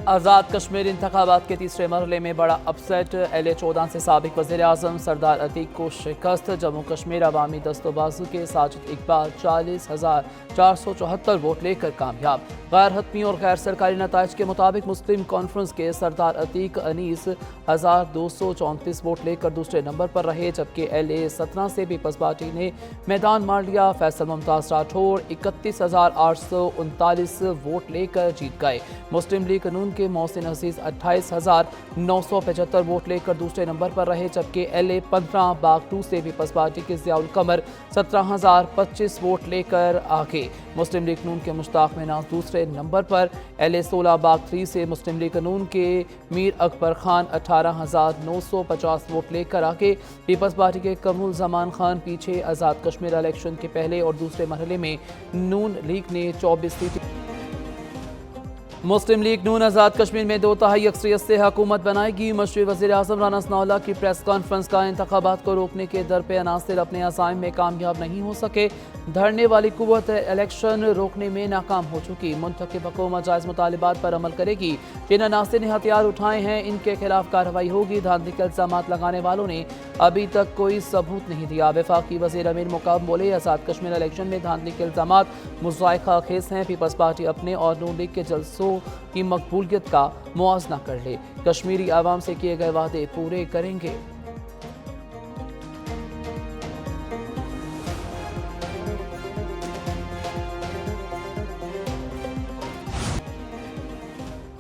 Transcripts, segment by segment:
आज़ाद कश्मीर इंतखाबात के तीसरे मरहले में बड़ा अपसेट। LA-14 से साबिक वज़ीर आज़म सरदार अतीक को शिकस्त। जम्मू कश्मीर अवामी दस्तोबाजू के साजिद इकबाल 40,474 वोट लेकर कामयाब। गैर हतमी और गैर सरकारी नताइज के मुताबिक मुस्लिम कॉन्फ्रेंस के सरदार अतीक अनीस 1,234 वोट लेकर दूसरे नंबर पर रहे, जबकि LA-17 से पीपल्स पार्टी ने मैदान मार लिया। फैसल मुमताज राठौर 31,839 वोट लेकर जीत गए। मुस्लिम लीग नून के मोहसिन अजीज 28,975 वोट लेकर दूसरे नंबर पर रहे, जबकि LA-15 बाग 2 से पीपल्स पार्टी के ज़ियाउल कमर 17,025 वोट लेकर आगे। मुस्लिम लीग नून के मुश्ताक मिनाज दूसरे नंबर पर। LA-16 बाग 3 से मुस्लिम लीग नून के मीर अकबर खान 18,950 वोट लेकर आगे। पीपल्स पार्टी के कमरुल जमान खान पीछे। आज़ाद कश्मीर इलेक्शन के पहले और दूसरे मरहले में नून लीग ने 24 सीटें। मुस्लिम लीग नून आज़ाद कश्मीर में 2/3 अक्सरियत से हुकूमत बनाएगी। मशहूर वज़ीर आज़म राना सनाउल्लाह की प्रेस कॉन्फ्रेंस का इंतखाबात को रोकने के दर पे अनासिर अपने अज़ाइम में कामयाब नहीं हो सके। धरने वाली कुव्वत इलेक्शन रोकने में नाकाम हो चुकी। मुंतखब हुकूमत जायज़ मुतालिबात पर अमल करेगी। जिन अनासिर ने हथियार उठाए हैं इनके खिलाफ कार्रवाई होगी। धांधली के इल्ज़ामात लगाने वालों ने अभी तक कोई सबूत नहीं दिया। वफाकी वज़ीर अमीर मुकाम बोले, आज़ाद कश्मीर इलेक्शन में धांधली के इल्ज़ामात मुज़ायक़ा खेज़ हैं। पीपल्स पार्टी अपने और नून लीग के जलसों की मकबूलियत का मुआवजा कर ले। कश्मीरी आवाम से किए गए वादे पूरे करेंगे।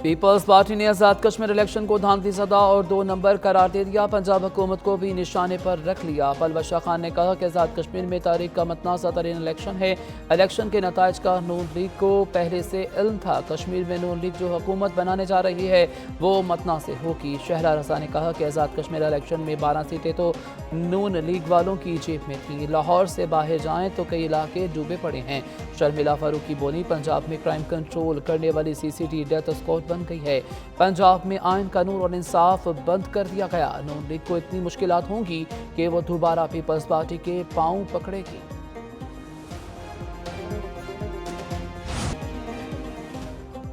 पीपल्स पार्टी ने आज़ाद कश्मीर इलेक्शन को धांधली ज़दा और 2 नंबर करार दे दिया। पंजाब हुकूमत को भी निशाने पर रख लिया। पलवशा खान ने कहा कि आज़ाद कश्मीर में तारीख का मतनाज़ा तरीन इलेक्शन है। इलेक्शन के नताइज का नून लीग को पहले से इल्म था। कश्मीर में नून लीग जो हुकूमत बनाने जा रही है वो मतनाज़ होगी। शहरा रज़ा ने कहा कि आज़ाद कश्मीर इलेक्शन में 12 सीटें तो नून लीग वालों की जेब में थी। लाहौर से बाहर जाएँ तो कई इलाके डूबे पड़े हैं। शर्मिला फारूकी बोली, पंजाब में क्राइम कंट्रोल करने वाली CCT डेथ स्क्वाड बन गई है। पंजाब में आइन कानून और इंसाफ बंद कर दिया गया। नून लीग को इतनी मुश्किलात होंगी कि वो दोबारा पीपल्स पार्टी के पांव पकड़ेगी।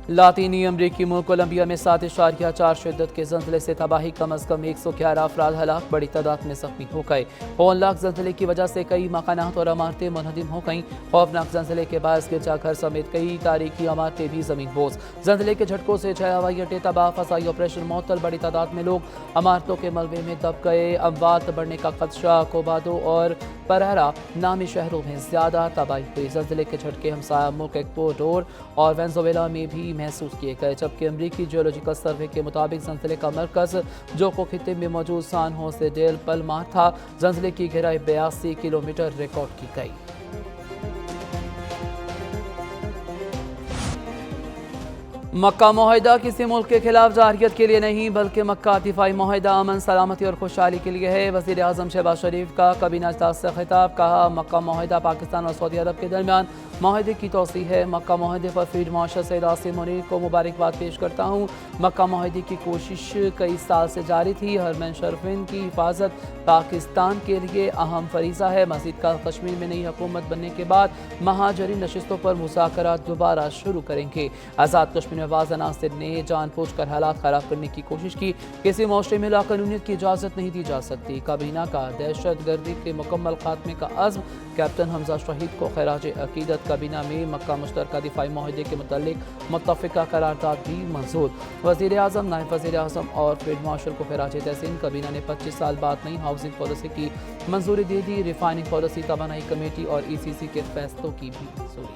लातीनी अमरीकी मुल्क कोलंबिया में 7.4 शिद्दत के जल्जले से तबाही, कम अज कम 111 अफराद हलाक, बड़ी तादाद में जख्मी हो गए। होनलाक जल्जले की वजह से कई मकानात और इमारतें मुनहदिम हो गईं। खौफनाक जल्जले के बायस गिरजाघर समेत कई तारीखी इमारतें भी जमीन बोझ। जल्जले के झटकों से 6 हवाई अड्डे तबाह, फसाई ऑपरेशन मुअत्तल, बड़ी तादाद में लोग इमारतों के मलबे में दब गए। अमवात बढ़ने का खदशा। कोबादो और परेरा नामी शहरों में ज्यादा तबाही हुई। जल्जले के झटके हमसाया मुल्क इक्वाडोर और वेनेजुएला में भी महसूस किए गए, जबकि अमरीकी जियोलॉजिकल सर्वे के मुताबिक जल्जले का मरकज जोको खित्ते में मौजूद सान होसे डेल पलमार था। जल्जले की गहराई 82 किलोमीटर रिकॉर्ड की गई। मक्का मुआहिदा किसी मुल्क के खिलाफ जारहियत के लिए नहीं, बल्कि मक्का दिफाई मुआहिदा अमन सलामती और खुशहाली के लिए है। वज़ीर आज़म शहबाज शरीफ का कबीना इजलास से खिताब। कहा, मक्का मुआहिदा पाकिस्तान और सऊदी अरब के दरमियान मुआहिदे की तोसी है। मक्का मुआहिदे पर फील्ड मार्शल सैयद आसिम मुनीर को मुबारकबाद पेश करता हूँ। मक्का मुआहिदे की कोशिश कई साल से जारी थी। हरमैन शरीफीन की हिफाजत पाकिस्तान के लिए अहम फरीज़ा है। मज़ीद का कश्मीर में नई हुकूमत बनने के बाद महाजरीन नशिस्तों पर मुज़ाकरात दोबारा शुरू करेंगे। आज़ाद कश्मीर में बाज़ अनासिर ने जानबूझकर हालात ख़राब करने की कोशिश की। किसी मुआशरे में लाक़ानूनियत की इजाज़त नहीं दी जा सकती। काबीना का दहशत गर्दी के मुकम्मल खात्मे का अज़्म। कैप्टन हमजा शहीद को खैराज अकीदत। काबीना में मक्का मुश्तरका दिफाई मुआहिदे के मुतालिक मुत्तफ़िका करारदाद भी मंजूर। वज़ीर आज़म, नायब वज़ीर आज़म और फील्ड मार्शल को खैराज तहसीन। काबीना ने 25 साल बाद नई हाउसिंग पॉलिसी की मंजूरी दे दी। रिफाइनिंग पॉलिसी, तवानाई कमेटी और ECC के फैसलों की भी मंजूरी।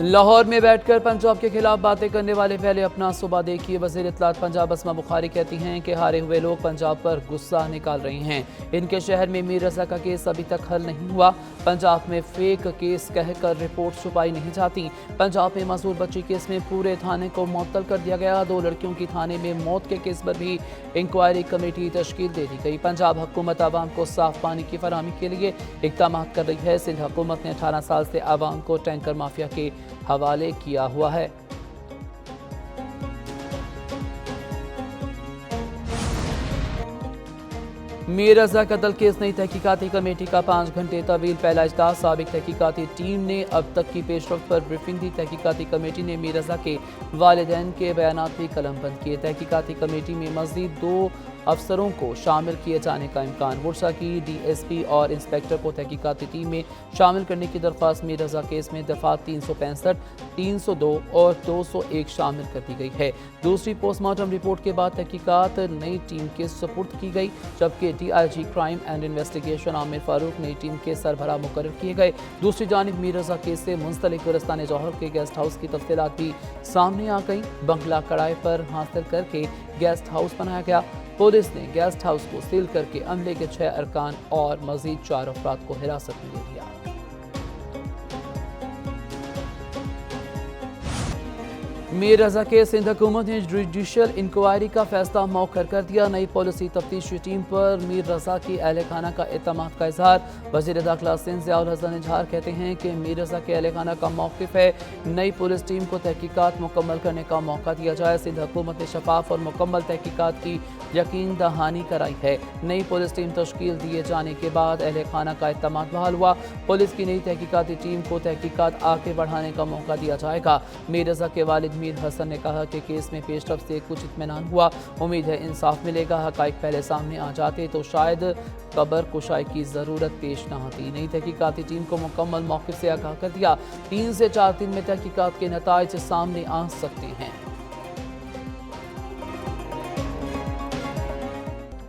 लाहौर में बैठकर पंजाब के खिलाफ बातें करने वाले पहले अपना सुबह देखिए। वज़ीर इत्तलात पंजाब अस्मा बुखारी कहती हैं कि हारे हुए लोग पंजाब पर गुस्सा निकाल रहे हैं। इनके शहर में मीर रज़ा का केस अभी तक हल नहीं हुआ। पंजाब में फेक केस कहकर रिपोर्ट छुपाई नहीं जाती। पंजाब में मसूर बच्ची केस में पूरे थाने को मुअत्तल कर दिया गया। 2 लड़कियों की थाने में मौत के केस पर भी इंक्वायरी कमेटी तश्कील दे दी गई। पंजाब हुकूमत आवाम को साफ पानी की फराहमी के लिए इक़दाम कर रही है। सिंध हुकूमत ने 18 साल से आवाम को टैंकर माफिया के हवाले किया हुआ है। मीर रजा कत्ल केस नई तहकीकाती कमेटी का 5 घंटे तवील पहला इजलास। साबिक तहकीकाती टीम ने अब तक की पेशरफ्त पर ब्रीफिंग दी। तहकीकाती कमेटी ने मीर रजा के वालिदैन के बयानात भी कलमबंद किए। तहकीकाती कमेटी में मज़ीद 2 अफसरों को शामिल किए जाने का इम्कान। वर्षा की DSP और इंस्पेक्टर को तहकीकाती टीम में शामिल करने की दरख्वास्त। मीर रजा केस में दफा 365, 302 और 201 शामिल कर दी गई है। दूसरी पोस्टमार्टम रिपोर्ट के बाद तहकीकात नई टीम के सुपुर्द की गई, जबकि DIG crime and investigation Aamir Farooq नई टीम के सरबराह मुकर्रर किए गए। दूसरी जानिब मीर रजा केस से मुंसलिक गुलिस्तान जौहर के गेस्ट हाउस की तफसीलात भी सामने आ गई। बंगला किराए पर हासिल करके गेस्ट हाउस बनाया गया। पुलिस ने गेस्ट हाउस को सील करके अमले के 6 अरकान और मजीद 4 अफराद को हिरासत में ले लिया। मीर रजा के सिंध हुकूमत ने जुडिशल इंक्वायरी का फैसला मौखर कर दिया। नई पॉलिसी तफ्तीशी टीम पर मीर रजा की अहल खाना का एतमाद का इजहार। वज़ीर दाखिला सिंध ज़ियाउल हसन इजहार कहते हैं कि मीर रजा के अहल खाना का मौक़िफ़ है नई पुलिस टीम को तहकीकात मुकम्मल करने का मौका दिया जाए। सिंध हुकूमत ने शफाफ और मुकम्मल तहकीकात की यकीन दहानी कराई है। नई पुलिस टीम तश्कील दिए जाने के बाद अहल खाना का एतमाद बहाल हुआ। पुलिस की नई तहकीकाती टीम को तहकीकात आगे बढ़ाने का मौका दिया जाएगा। मीर रजा के वालिद मीर हसन ने कहा कि केस में पेशरफ्त से कुछ इत्मीनान हुआ। उम्मीद है इंसाफ मिलेगा। हक़ाइक़ पहले सामने आ जाते तो शायद कबर कुशाई की ज़रूरत पेश न आती। नई तहकीकाती टीम को मुकम्मल मौक़िफ़ से आगाह कर दिया। 3 से 4 दिन में तहकीकात के नताइज सामने आ सकते हैं।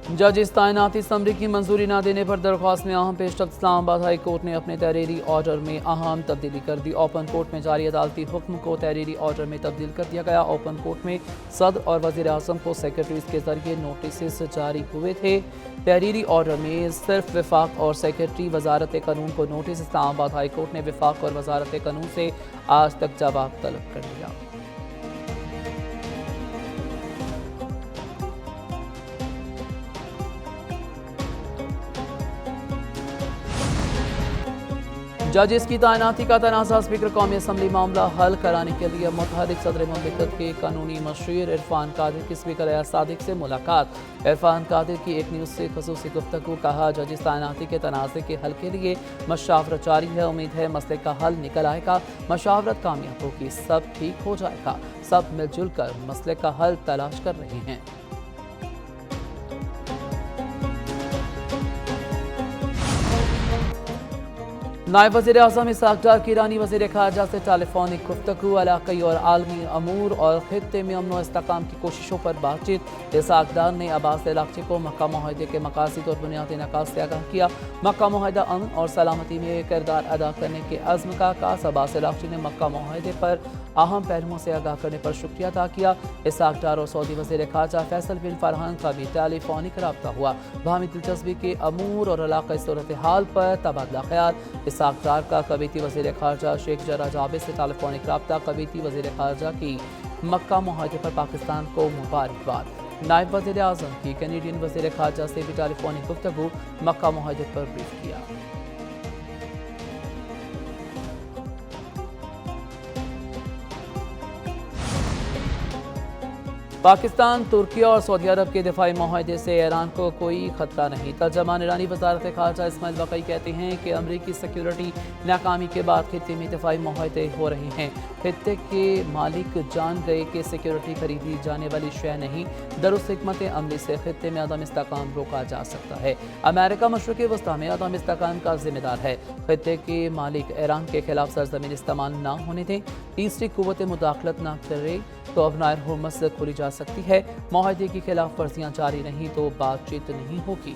जज इस तैनाती समरी की मंजूरी न देने पर दरख्वास्त में अहम पेशरफ्त। इस्लामाबाद हाई कोर्ट ने अपने तहरीरी ऑर्डर में अहम तब्दीली कर दी। ओपन कोर्ट में जारी अदालती हुक्म को तहरीरी ऑर्डर में तब्दील कर दिया गया। ओपन कोर्ट में सदर और वज़ीर आज़म को सेक्रेटरीज के जरिए नोटिस जारी हुए थे। तहरीरी ऑर्डर में सिर्फ वफाक और सेक्रेटरी वजारत कानून को नोटिस। इस्लामाबाद हाई कोर्ट ने वफाक और वजारत कानून से आज तक जवाब तलब कर लिया। जजेस की तैनाती का तनाज़ा। स्पीकर कौमी असम्बली मामला हल कराने के लिए मुतहरिक सदर मुमलिकत के कानूनी मशीर इरफान कादिर की स्पीकर अयाज सादिक से मुलाकात। इरफान कादिर की एक न्यूज़ से ख़ुसूसी गुफ्तगू। कहा जजेस तैनाती के तनाज़े के हल के लिए मशावरत जारी है। उम्मीद है मसले का हल निकल आएगा। मशावरत कामयाब होगी, सब ठीक हो जाएगा। सब मिलजुल कर मसले का हल तलाश कर रहे हैं। नायब वज़ीर आज़म इसहाक़ डार की ईरानी वज़ीर ख़ारजा से टेलीफोनिक गुफ्तगू। इलाक़ाई और आलमी अमूर और ख़ित्ते में अमन व इस्तेहकाम की कोशिशों पर बातचीत। इसहाक़ डार ने अब्बास इलाक़े को मक्का मुआहदे के मकासद और बुनियादी निकात से आगाह किया। मक्का मुआहदा अमन और सलामती में किरदार अदा करने के अज़्म का आगाज़। अब्बास इलाक़े ने मक्का मुआहदे पर अहम पहलुओं से आगाह करने पर शुक्रिया अदा किया। इसहाक़ डार और सऊदी वज़ीर ख़ारजा फैसल बिन फरहान का भी टेलीफोनिक रब्ता हुआ। बाहमी दिलचस्पी के अमूर और इलाक़ाई सूरत हाल पर तबादला ख्याल। इसहाक़ डार का कवीती वज़ीर ख़ारजा शेख जर्रा जावेद से टेलीफोनिक रब्ता। कवीती वज़ीर ख़ारजा की मक्का मुआहदे पर पाकिस्तान को मुबारकबाद। नायब वज़ीर आज़म की कैनेडियन वज़ीर ख़ारजा से भी टेलीफोनिक गुफ्तगू। मक्का मुआहदे पर ब्रीफ किया। पाकिस्तान, तुर्की और सऊदी अरब के दिफाई मुआहदे से ईरान को कोई खतरा नहीं। तर्जमान ईरानी वज़ारत ख़ारजा इस्माइल बक़ई कहते हैं कि अमरीकी सिक्योरिटी नाकामी के बाद खित्ते में दिफाई मुआहदे हो रहे हैं। खित्ते के मालिक जान गए कि सिक्योरिटी खरीदी जाने वाली शय नहीं। दरुस्त हिकमत अमली से खित्ते में अदम इस्तेहकाम रोका जा सकता है। अमेरिका मशरिक़ वस्ता में अदम इस्तेहकाम का जिम्मेदार है। खित्ते के मालिक ईरान के खिलाफ सरजमीन इस्तेमाल न होने दें। तीसरी कुव्वत मुदाखलत न करे तो अब नायर हुर्मस खोली जा सकती है। मुआहदे की खिलाफ वर्जियां जारी नहीं तो बातचीत नहीं होगी।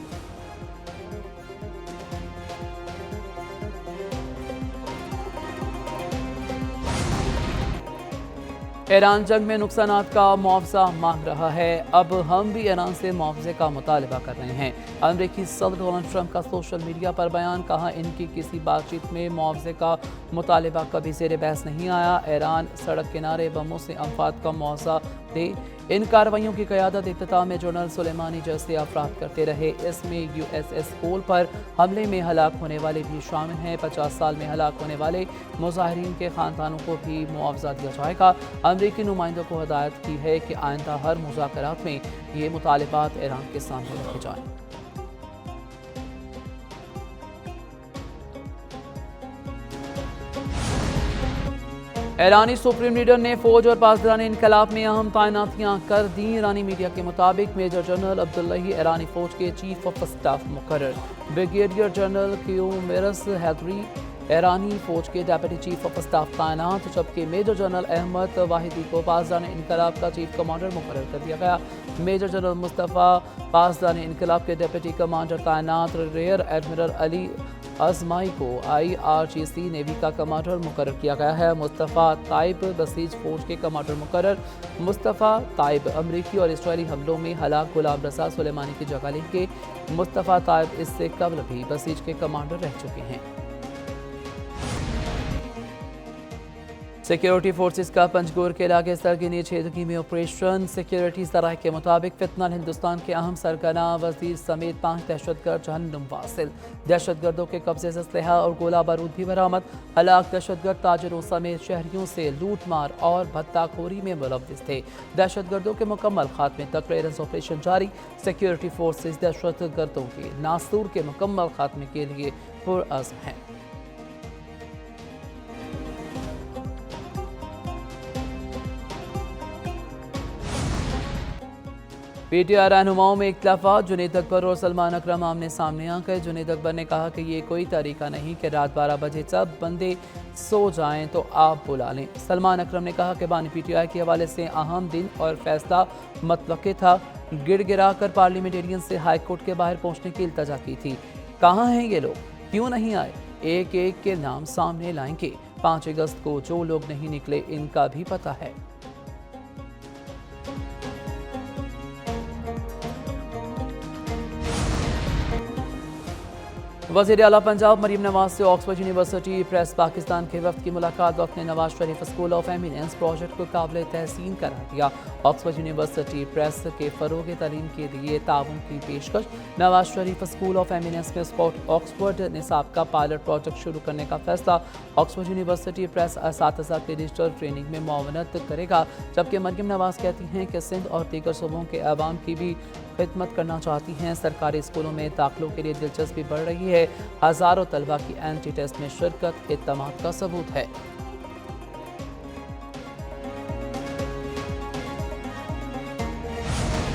ईरान जंग में नुकसानात का मुआवजा मांग रहा है। अब हम भी ईरान से मुआवजे का मुतालबा कर रहे हैं। अमेरिकी सदर डोनाल्ड ट्रंप का सोशल मीडिया पर बयान। कहा इनकी किसी बातचीत में मुआवजे का मुतालबा कभी ज़ेर बहस नहीं आया। ईरान सड़क किनारे बमों से अमवात का मुआवजा दे। इन कार्रवाइयों की क़यादत इख्तिताम में जनरल सुलेमानी जैसे अफराद करते रहे। इसमें USS कोल पर हमले में हलाक होने वाले भी शामिल हैं। 50 साल में हलाक होने वाले मुजाहिरीन के ख़ानदानों को भी मुआवजा दिया जाएगा। अमरीकी नुमाइंदों को हदायत की है कि आइंदा हर मुज़ाकरात में ये मुतालबात ईरान के सामने रखे जाएं। ایرانی سپریم لیڈر نے فوج اور پاسداران انقلاب میں اہم تعیناتیاں کر دیں۔ ایرانی میڈیا کے مطابق میجر جنرل عبداللہی ایرانی فوج کے چیف آف اسٹاف مقرر، بریگیڈیئر جنرل کیومرس حیدری ایرانی فوج کے ڈیپٹی چیف آف اسٹاف تعینات، جبکہ میجر جنرل احمد واحدی کو پاسداران انقلاب کا چیف کمانڈر مقرر کر دیا گیا۔ میجر جنرل مصطفیٰ پاسداران انقلاب کے ڈیپٹی کمانڈر تعینات، ریئر ایڈمرل علی ازمائی کو IRGC نیوی کا کمانڈر مقرر کیا گیا ہے۔ مصطفیٰ طائب بسیج فوج کے کمانڈر مقرر۔ مصطفیٰ طائب امریکی اور اسرائیلی حملوں میں ہلاک غلام رضا سلیمانی کی جگہ لیں گے۔ مصطفیٰ طائب اس سے قبل بھی بسیج کے کمانڈر رہ چکے ہیں۔ سیکیورٹی فورسز کا پنجگور کے علاقے سرگنی چیدگی میں آپریشن۔ سیکیورٹی ذرائع کے مطابق فتنہ ہندوستان کے اہم سرگنا وزیر سمیت 5 دہشت گرد جہنم واصل۔ دہشت گردوں کے قبضے سے اسلحہ اور گولہ بارود بھی برآمد۔ ہلاک دہشت گرد تاجروں سمیت شہریوں سے لوٹ مار اور بھتہ خوری میں ملوث تھے۔ دہشت گردوں کے مکمل خاتمے تک کلیئرنس آپریشن جاری۔ سیکیورٹی فورسز دہشت گردوں کے ناسور کے مکمل خاتمے کے لیے پرعزم ہیں۔ PTI رہنماؤں میں اختلافات۔ جنید اکبر اور سلمان اکرم آمنے سامنے آ گئے۔ جنید اکبر نے کہا کہ یہ کوئی طریقہ نہیں کہ رات 12 بجے سب بندے سو جائیں تو آپ بلا لیں۔ سلمان اکرم نے کہا کہ بانی PTI کے حوالے سے اہم دن اور فیصلہ متوقع تھا۔ گڑ گرا کر پارلیمنٹیرین سے ہائی کورٹ کے باہر پہنچنے کی التجا کی تھی۔ کہاں ہیں یہ لوگ؟ کیوں نہیں آئے؟ ایک ایک کے نام سامنے لائیں گے۔ 5 اگست کو جو لوگ نہیں نکلے ان کا بھی پتہ ہے۔ وزیر اعلیٰ پنجاب مریم نواز سے آکسفورڈ یونیورسٹی پریس پاکستان کے وفد کی ملاقات۔ وفد نے Nawaz Sharif school of eminence project کو قابل تحسین قرار دیا۔ آکسفورڈ یونیورسٹی پریس کے فروغ تعلیم کے لیے تعاون کی پیشکش۔ Nawaz Sharif school of eminence میں آکسفورڈ نصاب کا پائلٹ پروجیکٹ شروع کرنے کا فیصلہ۔ آکسفورڈ یونیورسٹی پریس اساتذہ کی ڈیجیٹل ٹریننگ میں معاونت کرے گا، جبکہ مریم نواز کہتی ہیں کہ سندھ اور دیگر صوبوں کے عوام کی بھی خدمت کرنا چاہتی ہیں۔ سرکاری اسکولوں میں داخلوں کے لیے دلچسپی بڑھ رہی ہے۔ ہزاروں طلبہ کی اینٹی ٹیسٹ میں شرکت اعتماد کا ثبوت ہے۔